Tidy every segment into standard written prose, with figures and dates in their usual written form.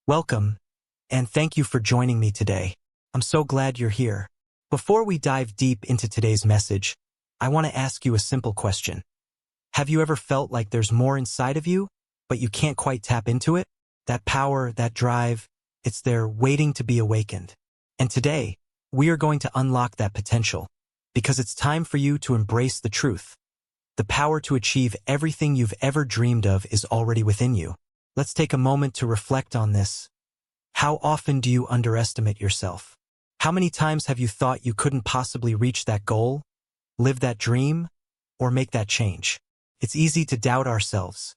Welcome, and thank you for joining me today. I'm so glad you're here. Before we dive deep into today's message, I want to ask you a simple question. Have you ever felt like there's more inside of you, but you can't quite tap into it? That power, that drive, it's there waiting to be awakened. And today, we are going to unlock that potential, because it's time for you to embrace the truth. The power to achieve everything you've ever dreamed of is already within you. Let's take a moment to reflect on this. How often do you underestimate yourself? How many times have you thought you couldn't possibly reach that goal, live that dream, or make that change? It's easy to doubt ourselves,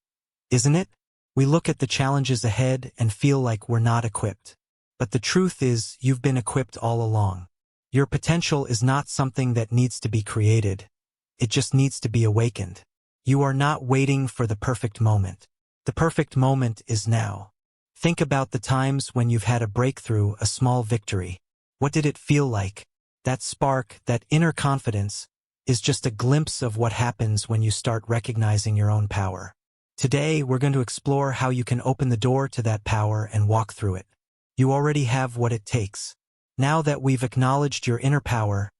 isn't it? We look at the challenges ahead and feel like we're not equipped. But the truth is, you've been equipped all along. Your potential is not something that needs to be created. It just needs to be awakened. You are not waiting for the perfect moment. The perfect moment is now. Think about the times when you've had a breakthrough, a small victory. What did it feel like? That spark, that inner confidence, is just a glimpse of what happens when you start recognizing your own power. Today, we're going to explore how you can open the door to that power and walk through it. You already have what it takes. Now that we've acknowledged your inner power,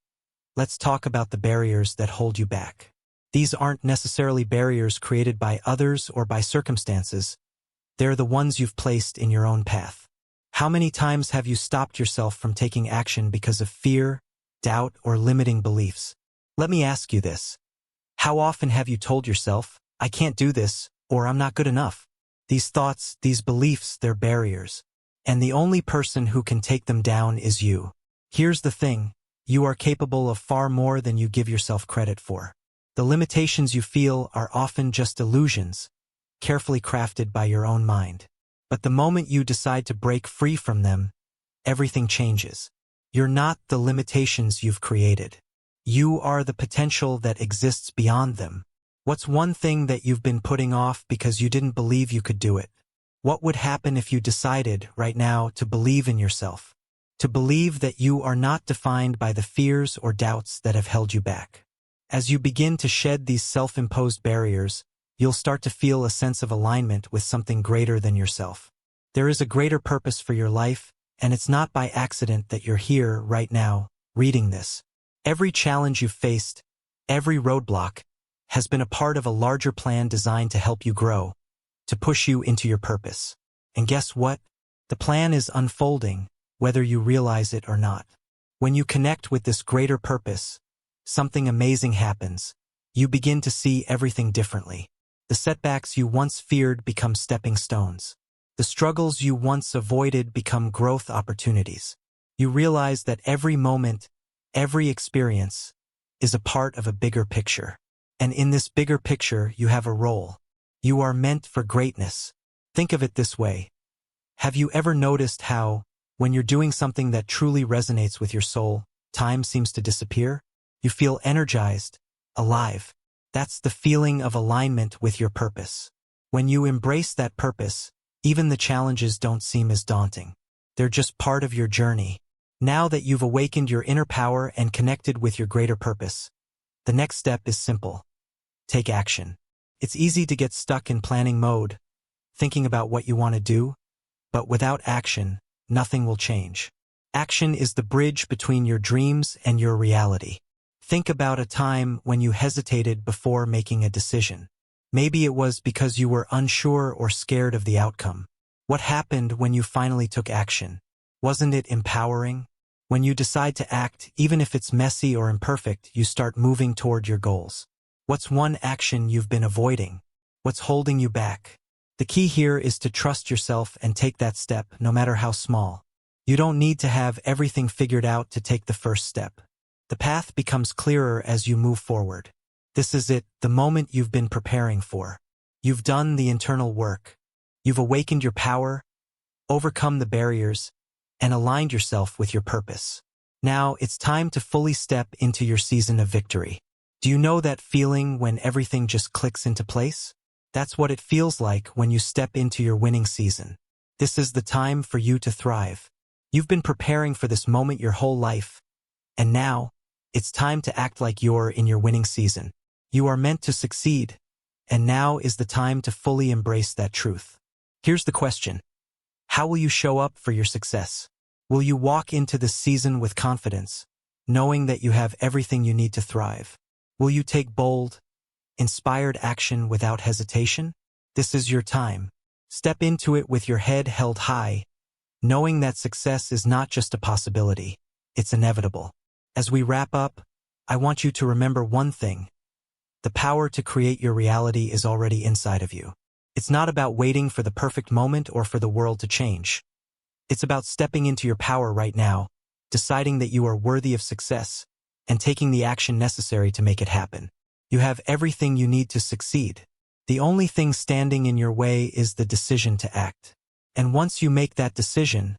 let's talk about the barriers that hold you back. These aren't necessarily barriers created by others or by circumstances. They're the ones you've placed in your own path. How many times have you stopped yourself from taking action because of fear, doubt, or limiting beliefs? Let me ask you this. How often have you told yourself, I can't do this, or I'm not good enough? These thoughts, these beliefs, they're barriers. And the only person who can take them down is you. Here's the thing. You are capable of far more than you give yourself credit for. The limitations you feel are often just illusions, carefully crafted by your own mind. But the moment you decide to break free from them, everything changes. You're not the limitations you've created. You are the potential that exists beyond them. What's one thing that you've been putting off because you didn't believe you could do it? What would happen if you decided, right now, to believe in yourself? To believe that you are not defined by the fears or doubts that have held you back. As you begin to shed these self-imposed barriers, you'll start to feel a sense of alignment with something greater than yourself. There is a greater purpose for your life, and it's not by accident that you're here right now, reading this. Every challenge you've faced, every roadblock, has been a part of a larger plan designed to help you grow, to push you into your purpose. And guess what? The plan is unfolding, whether you realize it or not. When you connect with this greater purpose, something amazing happens. You begin to see everything differently. The setbacks you once feared become stepping stones. The struggles you once avoided become growth opportunities. You realize that every moment, every experience, is a part of a bigger picture. And in this bigger picture, you have a role. You are meant for greatness. Think of it this way. Have you ever noticed how, when you're doing something that truly resonates with your soul, time seems to disappear? You feel energized, alive. That's the feeling of alignment with your purpose. When you embrace that purpose, even the challenges don't seem as daunting. They're just part of your journey. Now that you've awakened your inner power and connected with your greater purpose, the next step is simple. Take action. It's easy to get stuck in planning mode, thinking about what you want to do, but without action, nothing will change. Action is the bridge between your dreams and your reality. Think about a time when you hesitated before making a decision. Maybe it was because you were unsure or scared of the outcome. What happened when you finally took action? Wasn't it empowering? When you decide to act, even if it's messy or imperfect, you start moving toward your goals. What's one action you've been avoiding? What's holding you back? The key here is to trust yourself and take that step, no matter how small. You don't need to have everything figured out to take the first step. The path becomes clearer as you move forward. This is it, the moment you've been preparing for. You've done the internal work. You've awakened your power, overcome the barriers, and aligned yourself with your purpose. Now it's time to fully step into your season of victory. Do you know that feeling when everything just clicks into place? That's what it feels like when you step into your winning season. This is the time for you to thrive. You've been preparing for this moment your whole life, and now, it's time to act like you're in your winning season. You are meant to succeed, and now is the time to fully embrace that truth. Here's the question. How will you show up for your success? Will you walk into this season with confidence, knowing that you have everything you need to thrive? Will you take bold, inspired action without hesitation? This is your time. Step into it with your head held high, knowing that success is not just a possibility, it's inevitable. As we wrap up, I want you to remember one thing. The power to create your reality is already inside of you. It's not about waiting for the perfect moment or for the world to change. It's about stepping into your power right now, deciding that you are worthy of success, and taking the action necessary to make it happen. You have everything you need to succeed. The only thing standing in your way is the decision to act. And once you make that decision,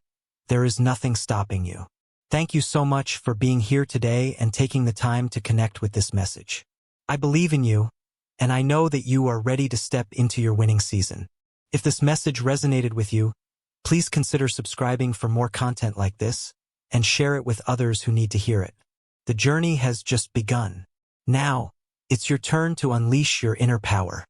there is nothing stopping you. Thank you so much for being here today and taking the time to connect with this message. I believe in you, and I know that you are ready to step into your winning season. If this message resonated with you, please consider subscribing for more content like this, and share it with others who need to hear it. The journey has just begun. Now, it's your turn to unleash your inner power.